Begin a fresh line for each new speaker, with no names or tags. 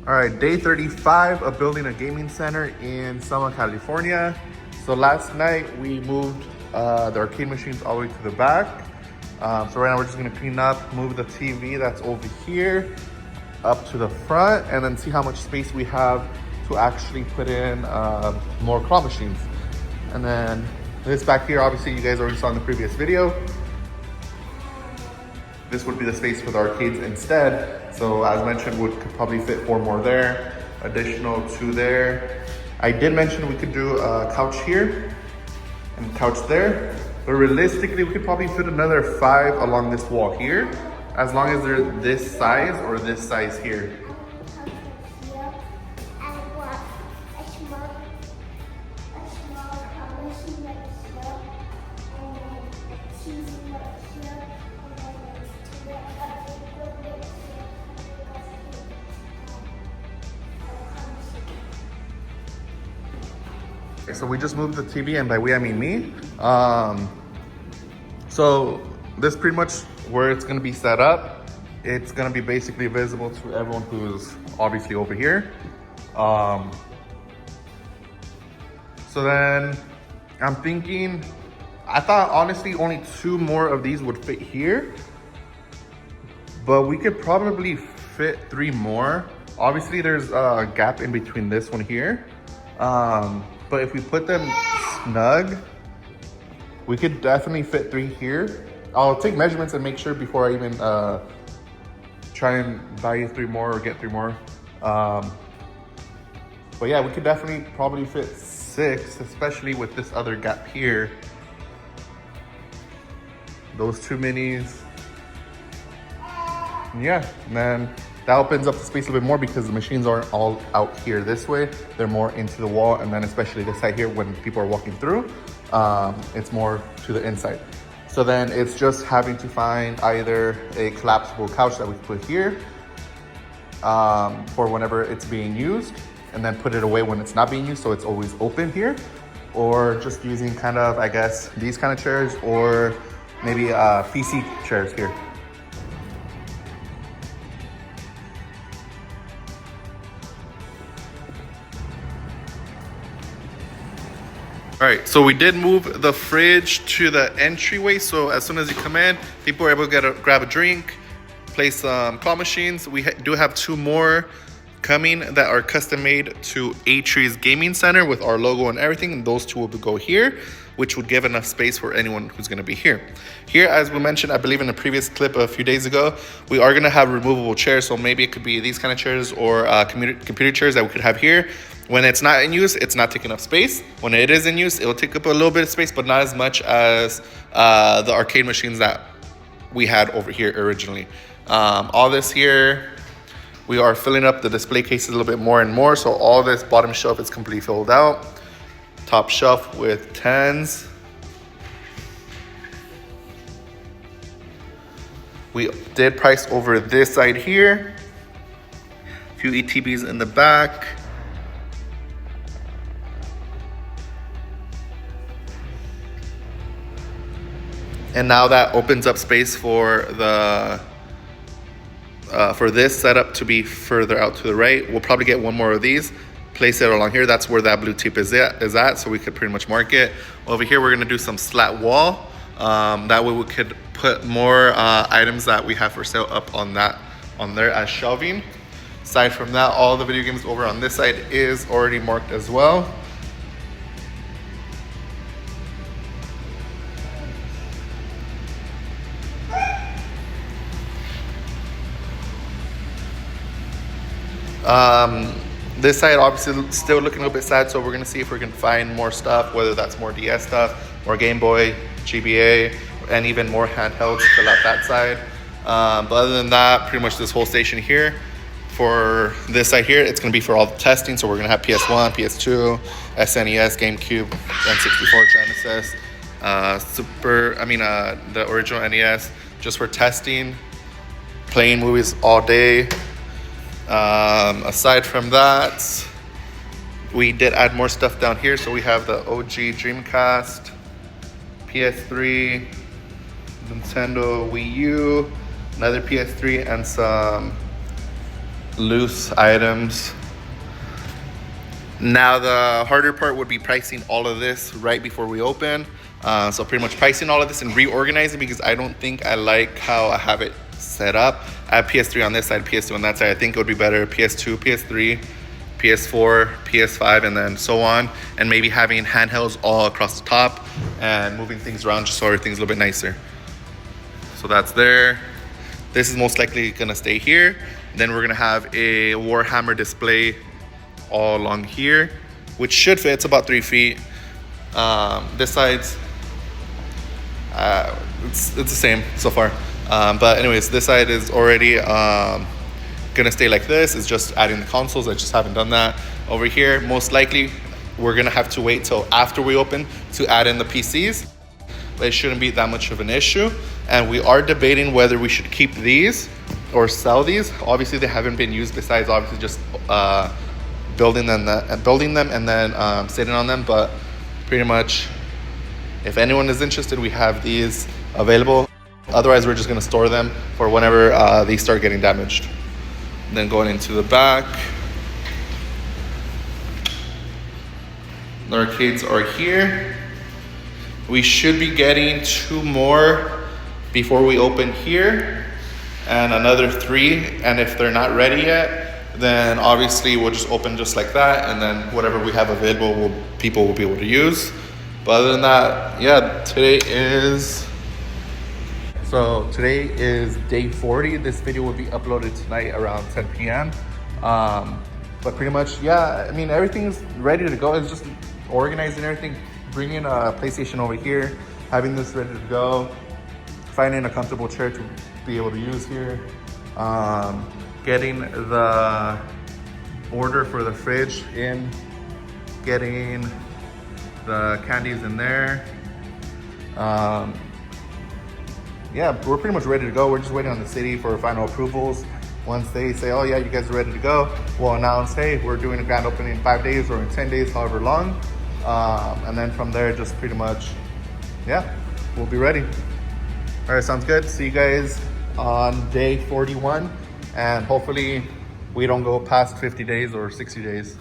All right, day 35 of building a gaming center in Selma, California. So last night we moved the arcade machines all the way to the back. So right now we're just gonna clean up, move the TV that's over here up to the front, and then see how much space we have to actually put in more claw machines. And then this back here, obviously you guys already saw in the previous video. This would be the space for the arcades instead. So as mentioned, we could probably fit 4 more there, additional 2 there. I did mention we could do a couch here and a couch there, but realistically we could probably fit another 5 along this wall here, as long as they're this size or this size here. So we just moved the TV, and by we I mean me. So this is pretty much where it's gonna be set up. It's gonna be basically visible to everyone who's obviously over here. So then I'm thinking, I thought honestly only 2 more of these would fit here, but we could probably fit 3 more. Obviously there's a gap in between this one here. But if we put them snug, we could definitely fit 3 here. I'll take measurements and make sure before I even try and buy 3 more or get 3 more. But yeah, we could definitely probably fit 6, especially with this other gap here. Those 2 minis. Yeah, and then that opens up the space a little bit more because the machines aren't all out here this way. They're more into the wall, and then especially this side here when people are walking through, it's more to the inside. So then it's just having to find either a collapsible couch that we can put here for whenever it's being used, and then put it away when it's not being used so it's always open here, or just using kind of, I guess, these kind of chairs, or maybe PC chairs here. All right, so we did move the fridge to the entryway. So as soon as you come in, people are able to grab a drink, place some claw machines. We do have 2 more coming that are custom made to Atrie's gaming center with our logo and everything. And those 2 will go here, which would give enough space for anyone who's gonna be here. Here, as we mentioned, I believe in a previous clip a few days ago, we are gonna have removable chairs. So maybe it could be these kind of chairs or computer chairs that we could have here. When it's not in use, it's not taking up space. When it is in use, it'll take up a little bit of space, but not as much as the arcade machines that we had over here originally. All this here, we are filling up the display cases a little bit more and more. So all this bottom shelf is completely filled out. Top shelf with 10s. We did price over this side here. A few ETBs in the back. And now that opens up space for the for this setup to be further out to the right. We'll probably get 1 more of these, place it along here. That's where that blue tape is at, so we could pretty much mark it. Over here, we're gonna do some slat wall. That way we could put more items that we have for sale up on there as shelving. Aside from that, all the video games over on this side is already marked as well. This side obviously still looking a little bit sad, so we're gonna see if we can find more stuff, whether that's more DS stuff, more Game Boy, GBA, and even more handhelds to fill out that side. But other than that, pretty much this whole station here, for this side here, it's gonna be for all the testing. So we're gonna have PS1, PS2, SNES, GameCube, N64, Genesis, the original NES, just for testing, playing movies all day. Aside from that, we did add more stuff down here. So we have the OG Dreamcast, PS3, Nintendo Wii U, another PS3, and some loose items. Now the harder part would be pricing all of this right before we open. So pretty much pricing all of this and reorganizing, because I don't think I like how I have it set up. I have PS3 on this side, PS2 on that side. I think it would be better PS2, PS3, PS4, PS5, and then so on. And maybe having handhelds all across the top and moving things around just so everything's a little bit nicer. So that's there. This is most likely gonna stay here. Then we're gonna have a Warhammer display all along here, which should fit. It's about 3 feet. This side's it's the same so far. But anyways, this side is already gonna stay like this. It's just adding the consoles. I just haven't done that. Over here, most likely we're gonna have to wait till after we open to add in the PCs. But it shouldn't be that much of an issue. And we are debating whether we should keep these or sell these. Obviously, they haven't been used besides obviously just building them and then sitting on them. But pretty much, if anyone is interested, we have these available. Otherwise, we're just gonna store them for whenever they start getting damaged. And then going into the back, the arcades are here. We should be getting 2 more before we open here, and another 3. And if they're not ready yet, then obviously we'll just open just like that, and then whatever we have available, people will be able to use. But other than that, yeah, today is day 40. This video will be uploaded tonight around 10 p.m. But pretty much, yeah, I mean, everything is ready to go. It's just organizing everything, bringing a PlayStation over here, having this ready to go, finding a comfortable chair to be able to use here, getting the order for the fridge in, getting the candies in there. Yeah, we're pretty much ready to go. We're just waiting on the city for final approvals. Once they say, oh yeah, you guys are ready to go, we'll announce, hey, we're doing a grand opening in 5 days or in 10 days, however long. And then from there, just pretty much, yeah, we'll be ready. All right, sounds good. See you guys on day 41. And hopefully we don't go past 50 days or 60 days.